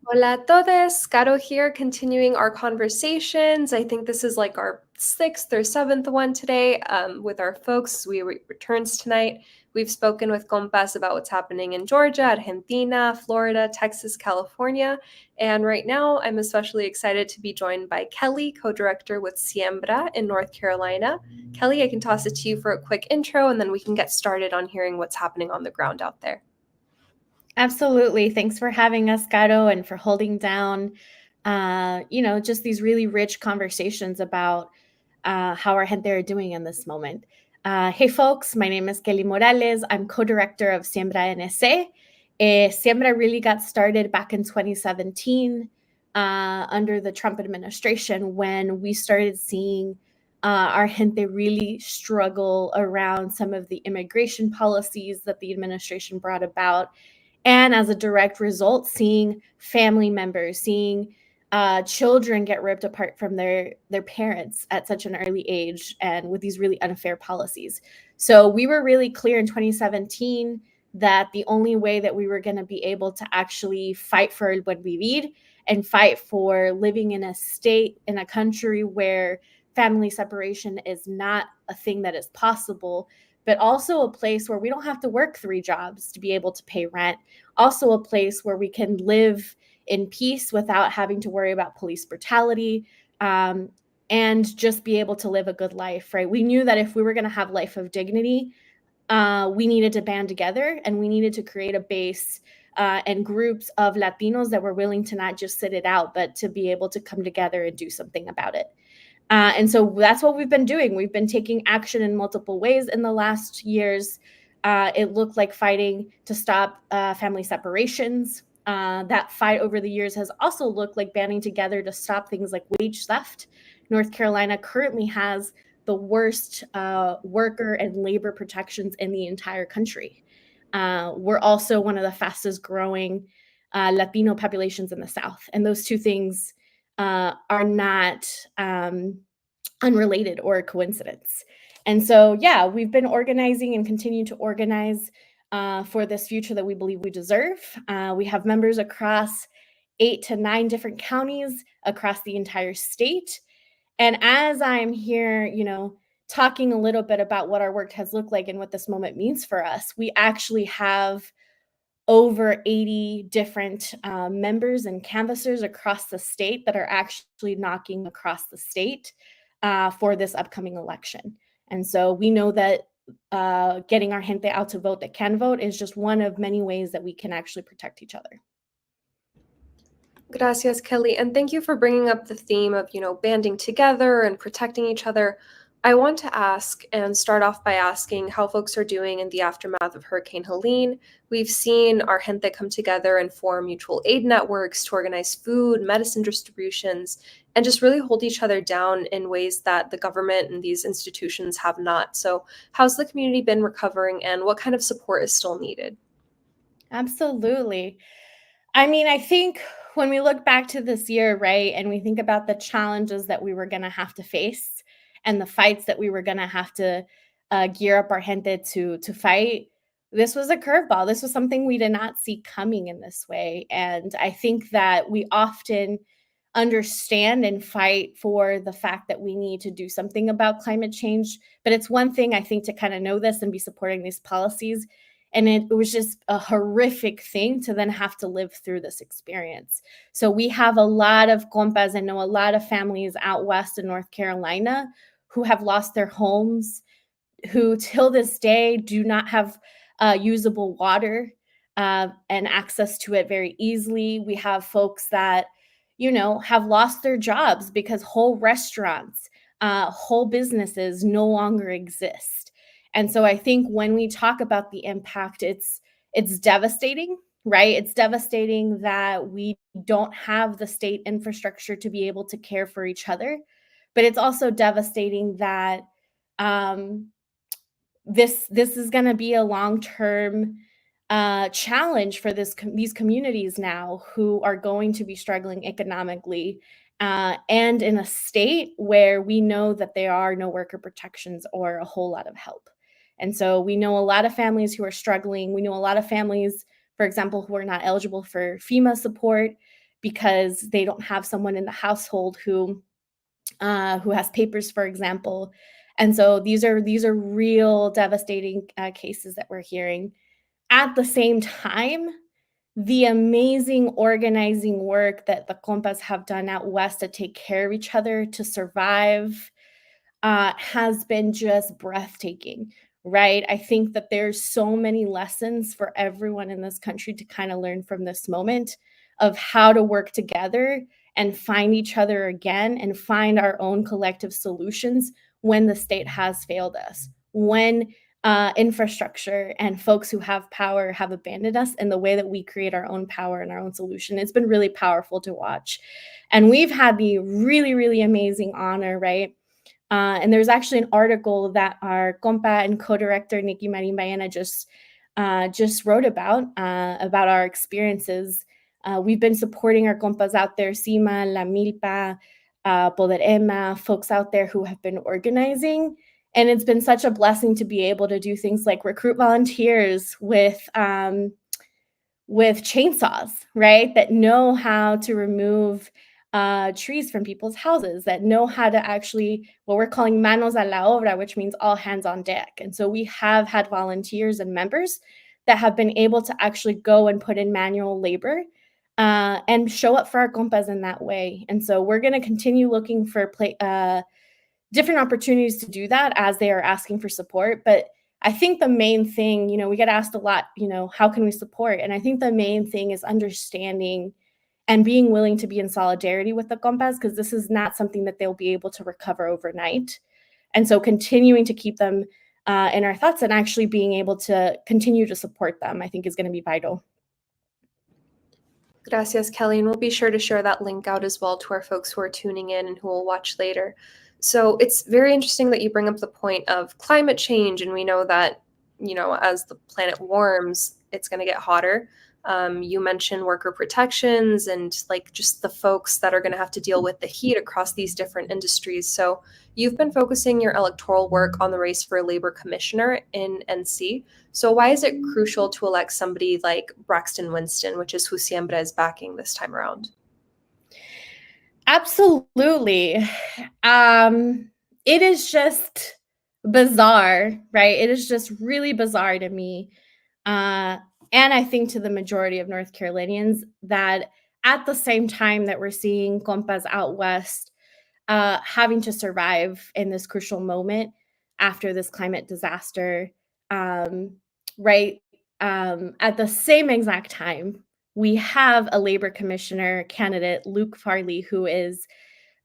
Hola a todos, Caro here, continuing our conversations. I think this is like our sixth or seventh one today with our folks. We returns tonight. We've spoken with compas about what's happening in Georgia, Argentina, Florida, Texas, California, and right now I'm especially excited to be joined by Kelly, co-director with Siembra in North Carolina. Kelly, I can toss it to you for a quick intro, and then we can get started on hearing what's happening on the ground out there. Absolutely. Thanks for having us, Gato, and for holding down, just these really rich conversations about how our gente are doing in this moment. Hey, folks, my name is Kelly Morales. I'm co-director of Siembra NSE. Siembra really got started back in 2017 under the Trump administration when we started seeing our gente really struggle around some of the immigration policies that the administration brought about, and as a direct result, seeing family members, seeing children get ripped apart from their parents at such an early age, and with these really unfair policies. So we were really clear in 2017 that the only way that we were going to be able to actually fight for el buen vivir and fight for living in a state, in a country where family separation is not a thing that is possible, but also a place where we don't have to work 3 jobs to be able to pay rent, also a place where we can live in peace without having to worry about police brutality, and just be able to live a good life, right? We knew that if we were going to have life of dignity, we needed to band together, and we needed to create a base and groups of Latinos that were willing to not just sit it out, but to be able to come together and do something about it. And so that's what we've been doing. We've been taking action in multiple ways in the last years. It looked like fighting to stop family separations. That fight over the years has also looked like banding together to stop things like wage theft. North Carolina currently has the worst worker and labor protections in the entire country. We're also one of the fastest growing Latino populations in the South. And those two things are not unrelated or a coincidence. And so, yeah, we've been organizing and continue to organize for this future that we believe we deserve. We have members across 8 to 9 different counties across the entire state. And as I'm here, talking a little bit about what our work has looked like and what this moment means for us, we actually have over 80 different members and canvassers across the state that are actually knocking across the state for this upcoming election. And so we know that getting our gente out to vote that can vote is just one of many ways that we can actually protect each other. Gracias, Kelly. And thank you for bringing up the theme of, banding together and protecting each other. I want to ask and start off by asking how folks are doing in the aftermath of Hurricane Helene. We've seen our gente come together and form mutual aid networks to organize food, medicine distributions, and just really hold each other down in ways that the government and these institutions have not. So, how's the community been recovering, and what kind of support is still needed? Absolutely. I mean, I think when we look back to this year, right, and we think about the challenges that we were going to have to face and the fights that we were going to have to gear up our gente to fight, this was a curveball. This was something we did not see coming in this way. And I think that we often understand and fight for the fact that we need to do something about climate change. But it's one thing, I think, to kind of know this and be supporting these policies. And it was just a horrific thing to then have to live through this experience. So we have a lot of compas and know a lot of families out west in North Carolina who have lost their homes, who till this day do not have usable water and access to it very easily. We have folks that, have lost their jobs because whole restaurants, whole businesses no longer exist. And so I think when we talk about the impact, it's devastating, right? It's devastating that we don't have the state infrastructure to be able to care for each other. But it's also devastating that um, this is going to be a long-term challenge for these communities now who are going to be struggling economically, and in a state where we know that there are no worker protections or a whole lot of help. And so we know a lot of families who are struggling. We know a lot of families, for example, who are not eligible for FEMA support. because they don't have someone in the household who has papers, for example. And so these are real devastating cases that we're hearing. At the same time, the amazing organizing work that the compas have done out west to take care of each other, to survive, has been just breathtaking, right? I think that there's so many lessons for everyone in this country to kind of learn from this moment of how to work together and find each other again and find our own collective solutions when the state has failed us, when infrastructure and folks who have power have abandoned us, and the way that we create our own power and our own solution. It's been really powerful to watch. And we've had the really, really amazing honor, right? And there's actually an article that our compa and co-director Nikki Marin Baena just wrote about our experiences. We've been supporting our compas out there, CIMA, La Milpa, Poder Emma, folks out there who have been organizing. And it's been such a blessing to be able to do things like recruit volunteers with chainsaws, right? That know how to remove trees from people's houses, that know how to actually, what we're calling manos a la obra, which means all hands on deck. And so we have had volunteers and members that have been able to actually go and put in manual labor and show up for our compas in that way. And so we're going to continue looking for different opportunities to do that as they are asking for support. But I think the main thing, we get asked a lot, how can we support? And I think the main thing is understanding and being willing to be in solidarity with the compas, because this is not something that they'll be able to recover overnight. And so continuing to keep them in our thoughts and actually being able to continue to support them, I think is going to be vital. Gracias, Kelly. And we'll be sure to share that link out as well to our folks who are tuning in and who will watch later. So it's very interesting that you bring up the point of climate change. And we know that, as the planet warms, it's going to get hotter. You mentioned worker protections and just the folks that are going to have to deal with the heat across these different industries. So you've been focusing your electoral work on the race for a labor commissioner in NC. So why is it crucial to elect somebody like Braxton Winston, which is who Siembra is backing this time around? Absolutely. It is just bizarre, right? It is just really bizarre to me. And I think to the majority of North Carolinians, that at the same time that we're seeing compas out west having to survive in this crucial moment after this climate disaster, right? At the same exact time, we have a labor commissioner candidate, Luke Farley, who is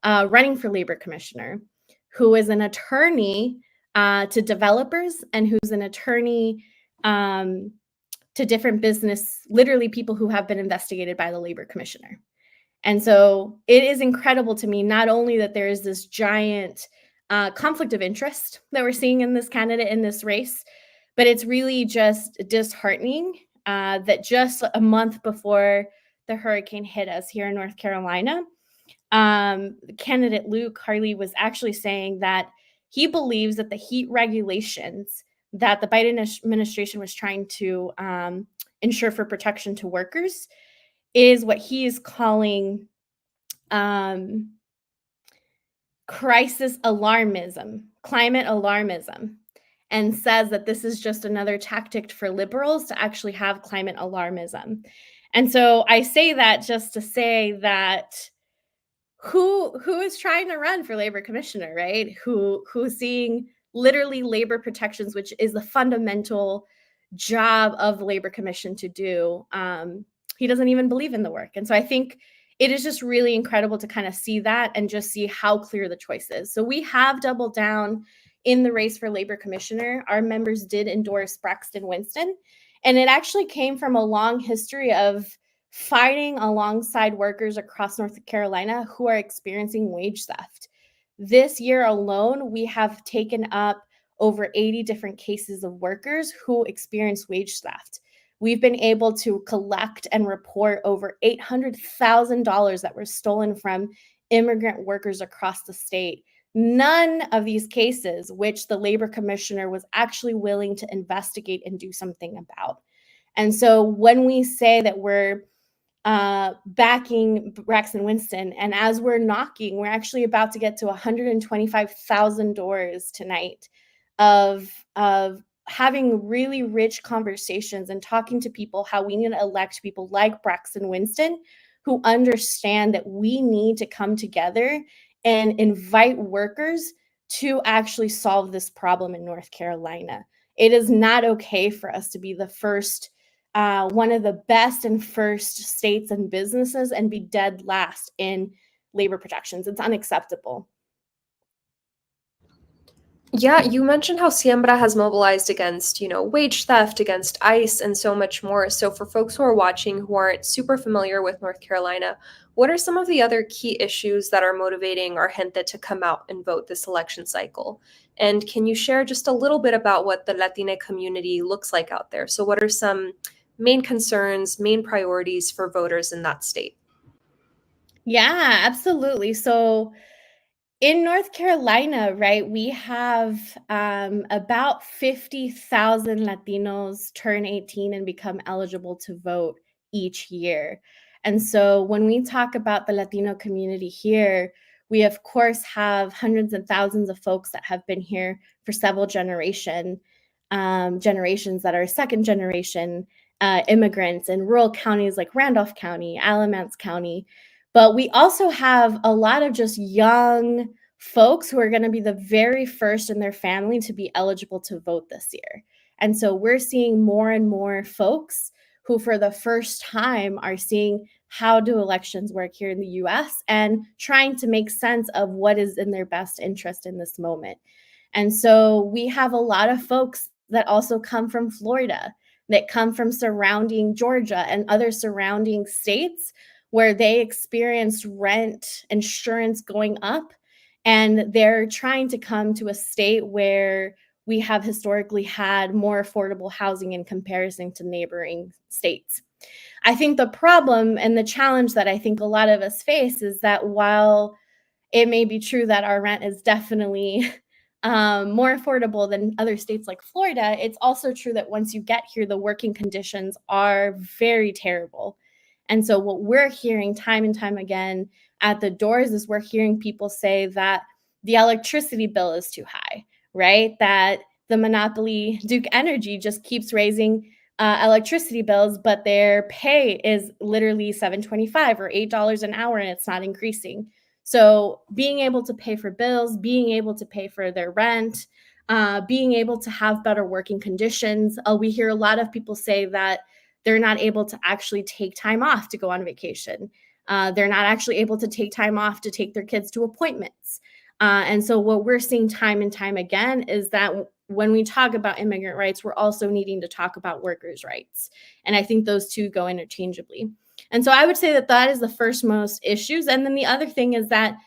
running for labor commissioner, who is an attorney to developers and who's an attorney to different business, literally people who have been investigated by the labor commissioner. And so it is incredible to me, not only that there is this giant conflict of interest that we're seeing in this candidate in this race, but it's really just disheartening that just a month before the hurricane hit us here in North Carolina, candidate Luke Harley was actually saying that he believes that the heat regulations that the Biden administration was trying to ensure for protection to workers is what he is calling crisis alarmism, climate alarmism, and says that this is just another tactic for liberals to actually have climate alarmism. And so I say that just to say that who is trying to run for labor commissioner, right? Who's seeing literally labor protections, which is the fundamental job of the labor commission to do. He doesn't even believe in the work. And so I think it is just really incredible to kind of see that and just see how clear the choice is. So we have doubled down in the race for labor commissioner. Our members did endorse Braxton Winston, and it actually came from a long history of fighting alongside workers across North Carolina who are experiencing wage theft. This year alone, we have taken up over 80 different cases of workers who experience wage theft. We've been able to collect and report over $800,000 that were stolen from immigrant workers across the state. None of these cases, which the labor commissioner was actually willing to investigate and do something about. And so when we say that we're backing Braxton Winston. And as we're knocking, we're actually about to get to 125,000 doors tonight of having really rich conversations and talking to people how we need to elect people like Braxton Winston who understand that we need to come together and invite workers to actually solve this problem in North Carolina. It is not okay for us to be the first, one of the best and first states and businesses and be dead last in labor protections. It's unacceptable. Yeah, you mentioned how Siembra has mobilized against, wage theft, against ICE, and so much more. So, for folks who are watching who aren't super familiar with North Carolina, what are some of the other key issues that are motivating our gente to come out and vote this election cycle? And can you share just a little bit about what the Latina community looks like out there? So, what are some main concerns, main priorities for voters in that state? Yeah, absolutely. So, in North Carolina, right, we have about 50,000 Latinos turn 18 and become eligible to vote each year. And so when we talk about the Latino community here, we of course have hundreds and thousands of folks that have been here for several generations that are second generation immigrants in rural counties like Randolph County, Alamance County. But we also have a lot of just young folks who are going to be the very first in their family to be eligible to vote this year. And so we're seeing more and more folks who, for the first time, are seeing how do elections work here in the US and trying to make sense of what is in their best interest in this moment. And so we have a lot of folks that also come from Florida, that come from surrounding Georgia and other surrounding states where they experienced rent insurance going up, and they're trying to come to a state where we have historically had more affordable housing in comparison to neighboring states. I think the problem and the challenge that I think a lot of us face is that while it may be true that our rent is definitely more affordable than other states like Florida, it's also true that once you get here, the working conditions are very terrible. And so, what we're hearing time and time again at the doors is we're hearing people say that the electricity bill is too high, right? That the monopoly, Duke Energy, just keeps raising electricity bills, but their pay is literally $7.25 or $8 an hour, and it's not increasing. So being able to pay for bills, being able to pay for their rent, being able to have better working conditions. We hear a lot of people say that they're not able to actually take time off to go on vacation. They're not actually able to take time off to take their kids to appointments. And so what we're seeing time and time again is that when we talk about immigrant rights, we're also needing to talk about workers' rights. And I think those two go interchangeably. And so I would say that that is the first most issues. And then the other thing is that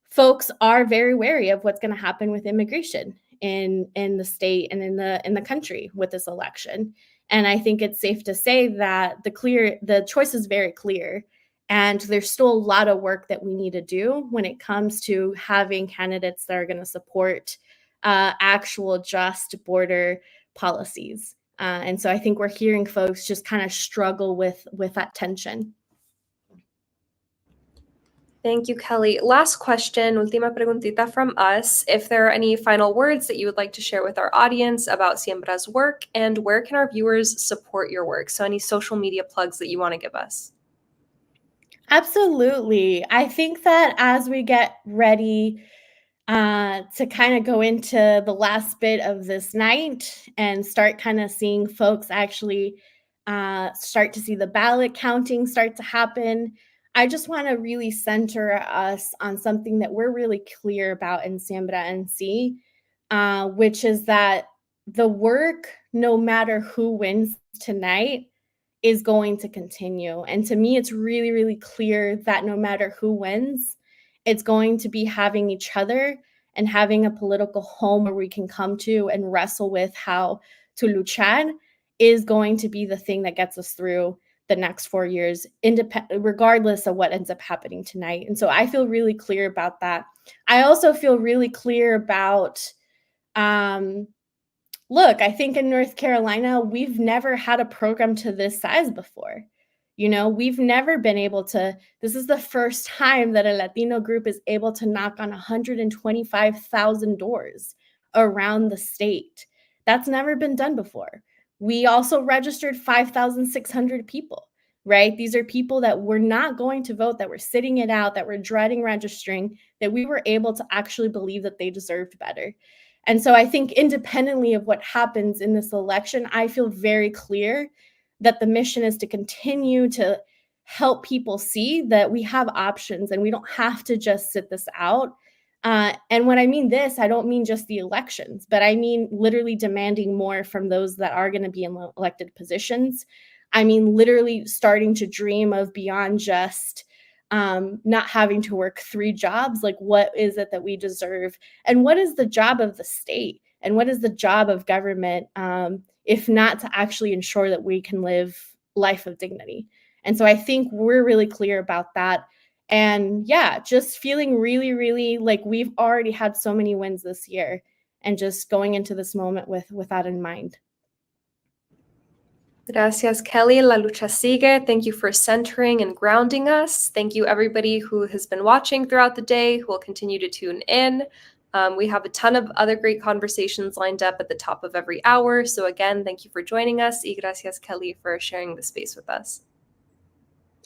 folks are very wary of what's going to happen with immigration in the state and in the country with this election. And I think it's safe to say that the choice is very clear. And there's still a lot of work that we need to do when it comes to having candidates that are going to support actual just border policies. And so I think we're hearing folks just kind of struggle with that tension. Thank you, Kelly. Last question, última preguntita from us. If there are any final words that you would like to share with our audience about Siembra's work, and where can our viewers support your work? So, any social media plugs that you want to give us? Absolutely. I think that as we get ready to kind of go into the last bit of this night and start kind of seeing folks actually start to see the ballot counting start to happen, I just want to really center us on something that we're really clear about in Siembra NC, which is that the work, no matter who wins tonight, is going to continue. And to me, it's really, really clear that no matter who wins, it's going to be having each other and having a political home where we can come to and wrestle with how to luchar is going to be the thing that gets us through the next 4 years, regardless of what ends up happening tonight. And so I feel really clear about that. I also feel really clear about look, I think in North Carolina, we've never had a program to this size before. You know, we've never been able to, this is the first time that a Latino group is able to knock on 125,000 doors around the state. That's never been done before. We also registered 5,600 people, right? These are people that were not going to vote, that were sitting it out, that were dreading registering, that we were able to actually believe that they deserved better. And so I think independently of what happens in this election, I feel very clear that the mission is to continue to help people see that we have options and we don't have to just sit this out. And when I mean this, I don't mean just the elections, but I mean literally demanding more from those that are going to be in elected positions. I mean, literally starting to dream of beyond just not having to work 3 jobs. Like, what is it that we deserve? And what is the job of the state? And what is the job of government, if not to actually ensure that we can live life of dignity? And so I think we're really clear about that. And yeah, just feeling really, really like we've already had so many wins this year, and just going into this moment with that in mind. Gracias, Kelly. La lucha sigue. Thank you for centering and grounding us. Thank you, everybody who has been watching throughout the day, who will continue to tune in. We have a ton of other great conversations lined up at the top of every hour. So again, thank you for joining us. Y gracias, Kelly, for sharing the space with us.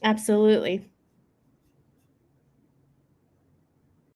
Absolutely.